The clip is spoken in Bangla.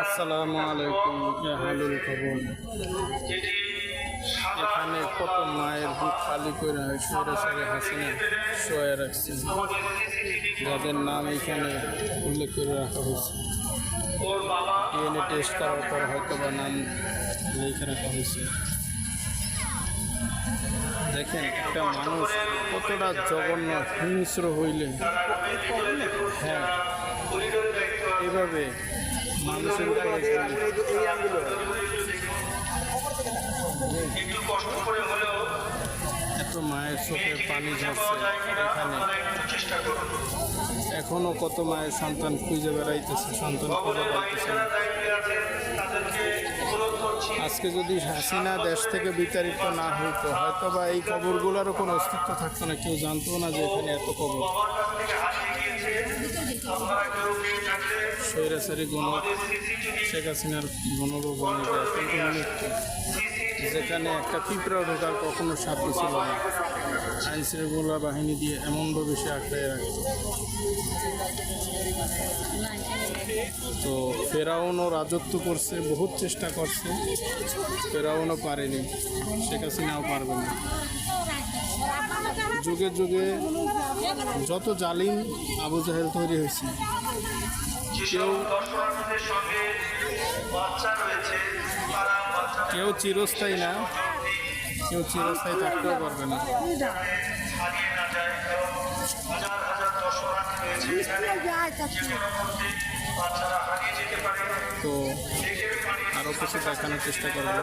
আসসালামু আলাইকুম হালুল খবর। এখানে কত মায়ের বুক খালি করে সরে হাসিনা শোয়ে রাখছে, যাদের নাম এখানে উল্লেখ করে রাখা হয়েছে। ডিএনএ টেস্ট করার পর হয়তো বা নাম লিখে রাখা হয়েছে। দেখেন একটা মানুষ কতটা জঘন্য হিংস্র হইলে হ্যাঁ এইভাবে মানুষের উপরে এত মায়ের চোখে পানি ঝরছে। এখানে এখনো কত মায়ের সন্তান খুঁজে বেড়াইতেছে, সন্তান খুঁজে পাইতেছে না। আজকে যদি হাসিনা দেশ থেকে বিতাড়িত না হইতো, হয়তো বা এই কবরগুলোরও কোনো অস্তিত্ব থাকতো না, কেউ জানতো না যে এখানে এত কবর। স্বৈরাচারী শেখ হাসিনার গণরোগ যেখানে একটা পিঁপড়া ঢোকার কখনো সাধ্য ছিল না। আইন শৃঙ্খলা বাহিনী দিয়ে এমনভাবে সে আটকায় রাখত। তো ফেরাউনও রাজত্ব করছে, বহুত চেষ্টা করছে, ফেরাউনও পারেনি, শেখ হাসিনাও পারবে না। যুগে যুগে যত জালিম আবু জাহেল তৈরি হয়েছে, কেউ চিরস্থায়ী না, কেউ চিরস্থায়ী থাকতেও পারবে না। তো আরও কিছু দেখানোর চেষ্টা করবো।